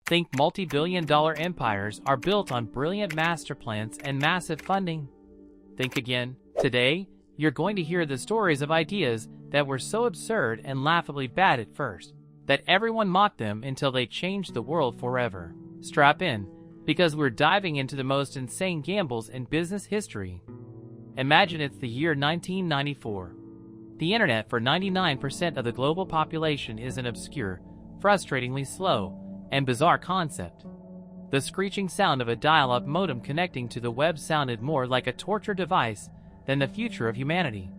Think multi-billion-dollar empires are built on brilliant master plans and massive funding? Think again. Today, you're going to hear the stories of ideas that were so absurd and laughably bad at first, that everyone mocked them until they changed the world forever. Strap in, because we're diving into the most insane gambles in business history. Imagine it's the year 1994. The internet for 99% of the global population is an obscure, frustratingly slow, and bizarre concept. The screeching sound of a dial-up modem connecting to the web sounded more like a torture device than the future of humanity.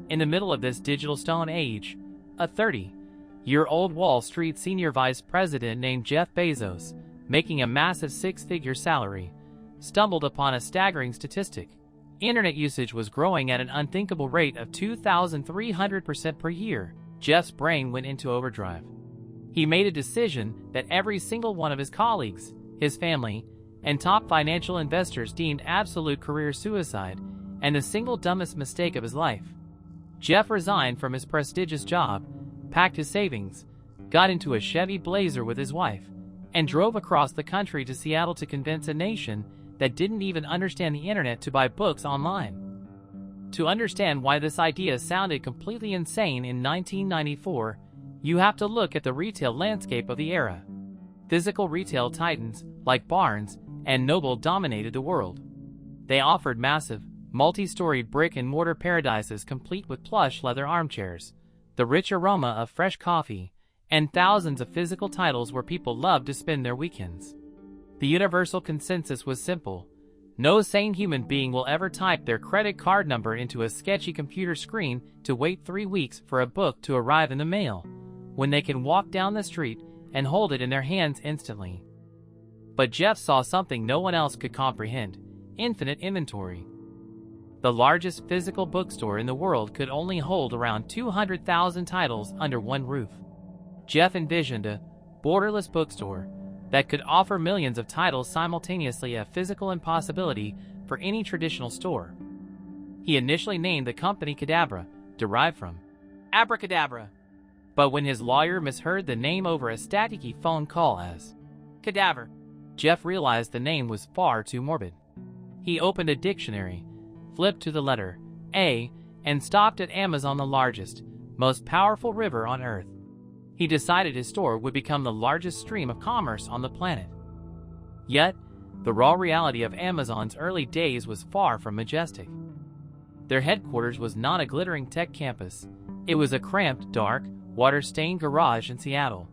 In the middle of this digital stone age, a 30-year-old Wall Street senior vice president named Jeff Bezos, making a massive six-figure salary, stumbled upon a staggering statistic. Internet usage was growing at an unthinkable rate of 2,300% per year. Jeff's brain went into overdrive. He made a decision that every single one of his colleagues, his family, and top financial investors deemed absolute career suicide and the single dumbest mistake of his life. Jeff resigned from his prestigious job, packed his savings, got into a Chevy Blazer with his wife, and drove across the country to Seattle to convince a nation that didn't even understand the internet to buy books online. To understand why this idea sounded completely insane in 1994, you have to look at the retail landscape of the era. Physical retail titans like Barnes and Noble dominated the world. They offered massive, multi-story brick-and-mortar paradises complete with plush leather armchairs, the rich aroma of fresh coffee, and thousands of physical titles where people loved to spend their weekends. The universal consensus was simple. No sane human being will ever type their credit card number into a sketchy computer screen to wait 3 weeks for a book to arrive in the mail, when they can walk down the street and hold it in their hands instantly. But Jeff saw something no one else could comprehend: infinite inventory. The largest physical bookstore in the world could only hold around 200,000 titles under one roof. Jeff envisioned a borderless bookstore that could offer millions of titles simultaneously, a physical impossibility for any traditional store. He initially named the company Cadabra, derived from abracadabra. But when his lawyer misheard the name over a staticky phone call as cadaver, Jeff realized the name was far too morbid. He opened a dictionary, flipped to the letter A, and stopped at Amazon, the largest, most powerful river on Earth. He decided his store would become the largest stream of commerce on the planet. Yet, the raw reality of Amazon's early days was far from majestic. Their headquarters was not a glittering tech campus. It was a cramped, dark, water-stained garage in Seattle.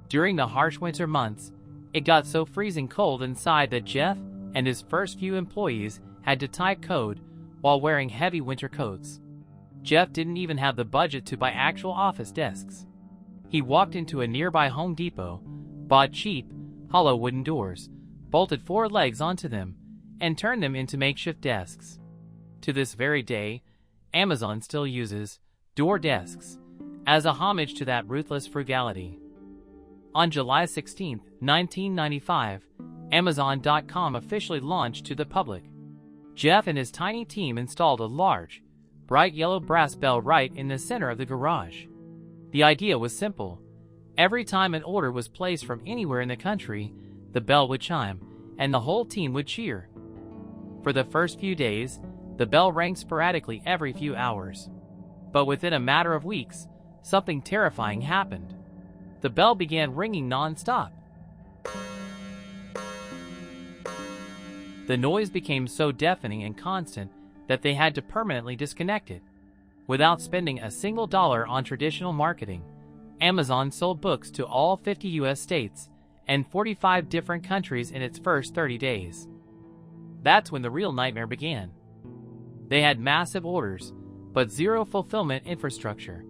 During the harsh winter months, it got so freezing cold inside that Jeff and his first few employees had to type code while wearing heavy winter coats. Jeff didn't even have the budget to buy actual office desks. He walked into a nearby Home Depot, bought cheap, hollow wooden doors, bolted 4 legs onto them, and turned them into makeshift desks. To this very day, Amazon still uses door desks as a homage to that ruthless frugality. On July 16, 1995, Amazon.com officially launched to the public. Jeff and his tiny team installed a large, bright yellow brass bell right in the center of the garage. The idea was simple. Every time an order was placed from anywhere in the country, the bell would chime, and the whole team would cheer. For the first few days, the bell rang sporadically every few hours. But within a matter of weeks, something terrifying happened. The bell began ringing non-stop. The noise became so deafening and constant that they had to permanently disconnect it. Without spending a single dollar on traditional marketing, Amazon sold books to all 50 U.S. states and 45 different countries in its first 30 days. That's when the real nightmare began. They had massive orders, but zero fulfillment infrastructure.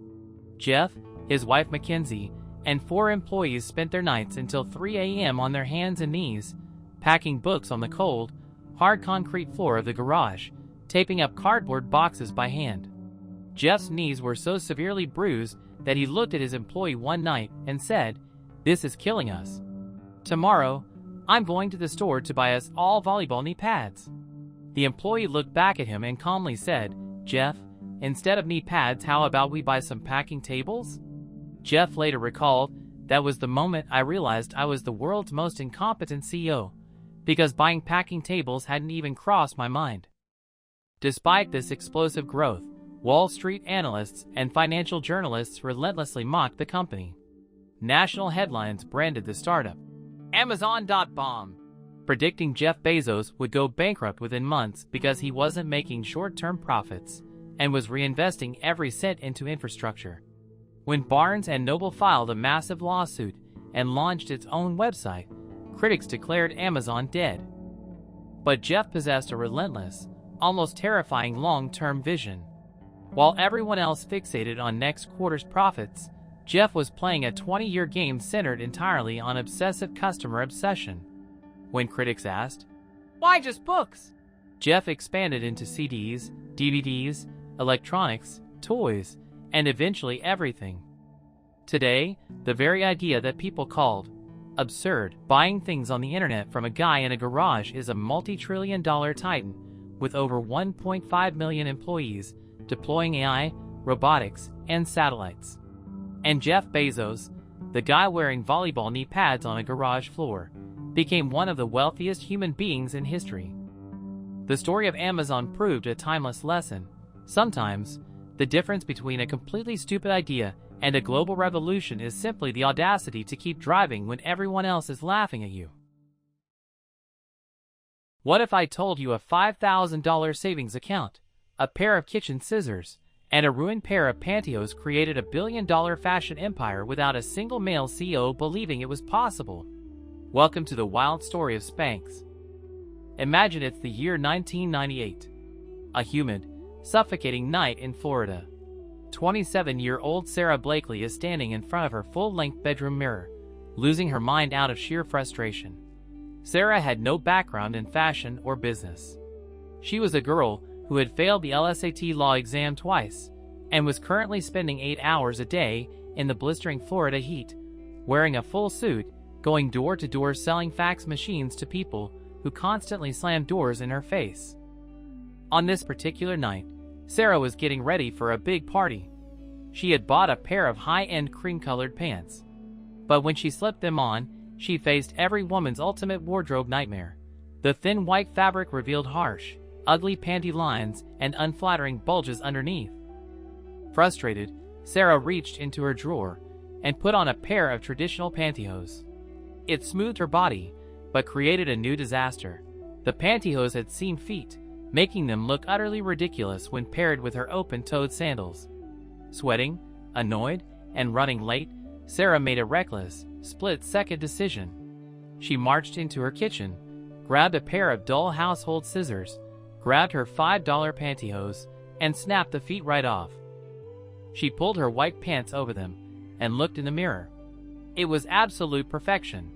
Jeff, his wife Mackenzie, and 4 employees spent their nights until 3 a.m. on their hands and knees, packing books on the cold, hard concrete floor of the garage, taping up cardboard boxes by hand. Jeff's knees were so severely bruised that he looked at his employee one night and said, "This is killing us. Tomorrow, I'm going to the store to buy us all volleyball knee pads." The employee looked back at him and calmly said, "Jeff, instead of knee pads, how about we buy some packing tables?" Jeff later recalled, That was the moment I realized I was the world's most incompetent CEO, because buying packing tables hadn't even crossed my mind. Despite this explosive growth, Wall Street analysts and financial journalists relentlessly mocked the company. National headlines branded the startup Amazon.bomb, predicting Jeff Bezos would go bankrupt within months because he wasn't making short-term profits and was reinvesting every cent into infrastructure. When Barnes & Noble filed a massive lawsuit and launched its own website, critics declared Amazon dead. But Jeff possessed a relentless, almost terrifying long-term vision. While everyone else fixated on next quarter's profits, Jeff was playing a 20-year game centered entirely on obsessive customer obsession. When critics asked, "Why just books?" Jeff expanded into CDs, DVDs, electronics, toys, and eventually everything. Today, the very idea that people called absurd, buying things on the internet from a guy in a garage, is a multi-trillion-dollar titan with over 1.5 million employees deploying AI, robotics, and satellites. And Jeff Bezos, the guy wearing volleyball knee pads on a garage floor, became one of the wealthiest human beings in history. The story of Amazon proved a timeless lesson. Sometimes, the difference between a completely stupid idea and a global revolution is simply the audacity to keep driving when everyone else is laughing at you. What if I told you a $5,000 savings account, a pair of kitchen scissors, and a ruined pair of pantyhose created a billion-dollar fashion empire without a single male CEO believing it was possible? Welcome to the wild story of Spanx. Imagine it's the year 1998. A humid, suffocating night in Florida. 27-year-old Sara Blakely is standing in front of her full-length bedroom mirror, losing her mind out of sheer frustration. Sara had no background in fashion or business. She was a girl who had failed the LSAT law exam twice and was currently spending 8 hours a day in the blistering Florida heat, wearing a full suit, going door to door selling fax machines to people who constantly slammed doors in her face. On this particular night, Sara was getting ready for a big party. She had bought a pair of high-end cream-colored pants. But when she slipped them on, she faced every woman's ultimate wardrobe nightmare. The thin white fabric revealed harsh, ugly panty lines and unflattering bulges underneath. Frustrated, Sara reached into her drawer and put on a pair of traditional pantyhose. It smoothed her body, but created a new disaster. The pantyhose had seam feet, making them look utterly ridiculous when paired with her open-toed sandals. Sweating, annoyed, and running late, Sara made a reckless, split-second decision. She marched into her kitchen, grabbed a pair of dull household scissors, grabbed her $5 pantyhose, and snapped the feet right off. She pulled her white pants over them and looked in the mirror. It was absolute perfection.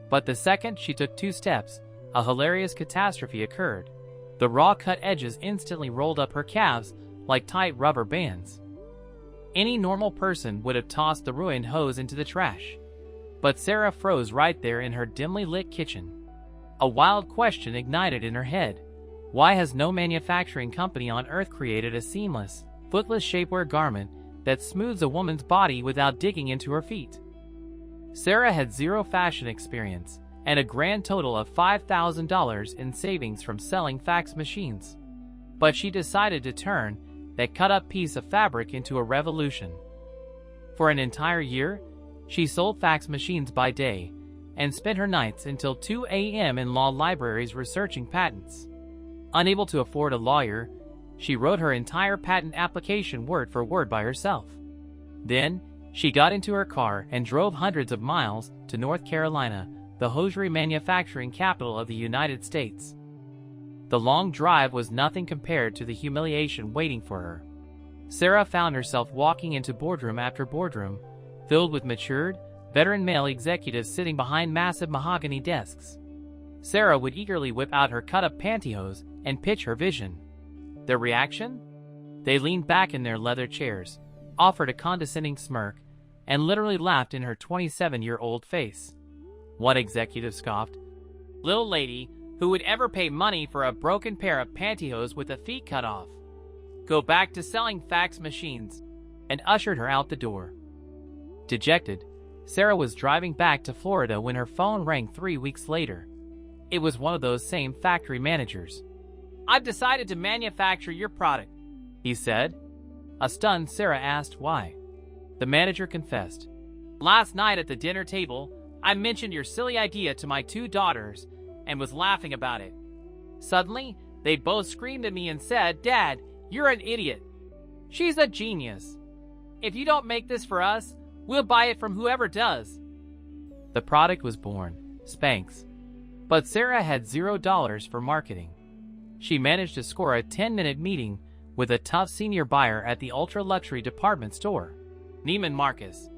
But the second she took 2 steps, a hilarious catastrophe occurred. The raw-cut edges instantly rolled up her calves like tight rubber bands. Any normal person would have tossed the ruined hose into the trash. But Sara froze right there in her dimly lit kitchen. A wild question ignited in her head. Why has no manufacturing company on earth created a seamless, footless shapewear garment that smooths a woman's body without digging into her feet? Sara had zero fashion experience and a grand total of $5,000 in savings from selling fax machines. But she decided to turn that cut-up piece of fabric into a revolution. For an entire year, she sold fax machines by day and spent her nights until 2 a.m. in law libraries researching patents. Unable to afford a lawyer, she wrote her entire patent application word for word by herself. Then, she got into her car and drove hundreds of miles to North Carolina, the hosiery manufacturing capital of the United States. The long drive was nothing compared to the humiliation waiting for her. Sara found herself walking into boardroom after boardroom, filled with matured, veteran male executives sitting behind massive mahogany desks. Sara would eagerly whip out her cut-up pantyhose and pitch her vision. Their reaction? They leaned back in their leather chairs, offered a condescending smirk, and literally laughed in her 27-year-old face. One executive scoffed, "Little lady, who would ever pay money for a broken pair of pantyhose with the feet cut off? Go back to selling fax machines," and ushered her out the door. Dejected, Sara was driving back to Florida when her phone rang 3 weeks later. It was one of those same factory managers. "I've decided to manufacture your product," he said. A stunned Sara asked why. The manager confessed. "Last night at the dinner table, I mentioned your silly idea to my 2 daughters and was laughing about it. Suddenly, they both screamed at me and said, 'Dad, you're an idiot. She's a genius. If you don't make this for us, we'll buy it from whoever does.'" The product was born, Spanx. But Sara had $0 for marketing. She managed to score a 10-minute meeting with a tough senior buyer at the ultra-luxury department store, Neiman Marcus.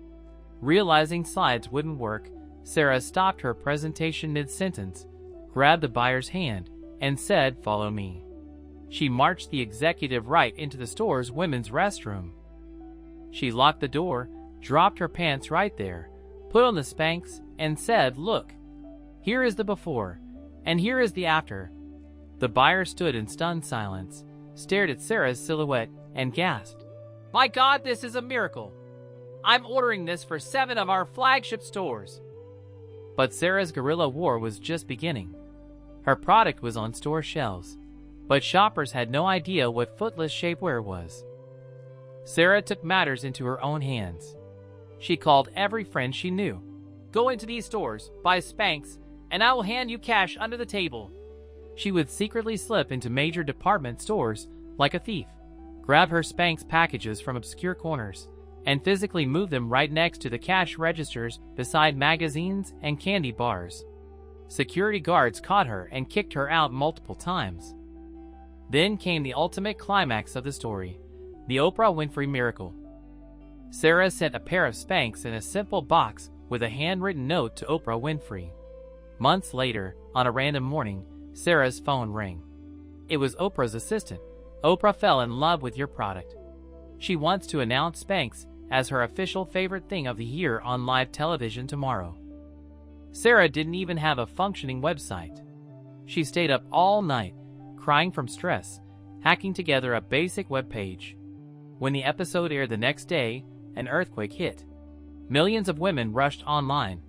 Realizing slides wouldn't work, Sara stopped her presentation mid-sentence, grabbed the buyer's hand, and said, "Follow me." She marched the executive right into the store's women's restroom. She locked the door, dropped her pants right there, put on the Spanx, and said, "Look, here is the before, and here is the after." The buyer stood in stunned silence, stared at Sara's silhouette, and gasped, "My God, this is a miracle. I'm ordering this for 7 of our flagship stores." But Sara's guerrilla war was just beginning. Her product was on store shelves, but shoppers had no idea what footless shapewear was. Sara took matters into her own hands. She called every friend she knew. "Go into these stores, buy Spanx, and I will hand you cash under the table." She would secretly slip into major department stores like a thief, grab her Spanx packages from obscure corners, and physically move them right next to the cash registers beside magazines and candy bars. Security guards caught her and kicked her out multiple times. Then came the ultimate climax of the story, the Oprah Winfrey miracle. Sara sent a pair of Spanx in a simple box with a handwritten note to Oprah Winfrey. Months later, on a random morning, Sara's phone rang. It was Oprah's assistant. "Oprah fell in love with your product. She wants to announce Spanx as her official favorite thing of the year on live television tomorrow." Sara didn't even have a functioning website. She stayed up all night, crying from stress, hacking together a basic web page. When the episode aired the next day, an earthquake hit. Millions of women rushed online.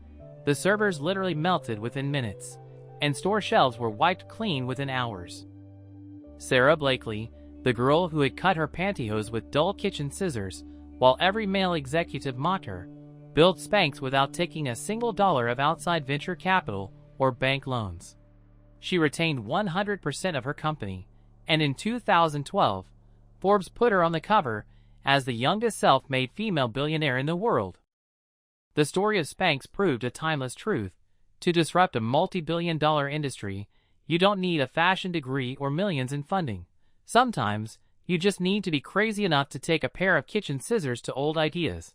The servers literally melted within minutes, and store shelves were wiped clean within hours. Sara Blakely, the girl who had cut her pantyhose with dull kitchen scissors while every male executive mocked her, built Spanx without taking a single dollar of outside venture capital or bank loans. She retained 100% of her company, and in 2012, Forbes put her on the cover as the youngest self-made female billionaire in the world. The story of Spanx proved a timeless truth. To disrupt a multi-billion-dollar industry, you don't need a fashion degree or millions in funding. Sometimes, you just need to be crazy enough to take a pair of kitchen scissors to old ideas.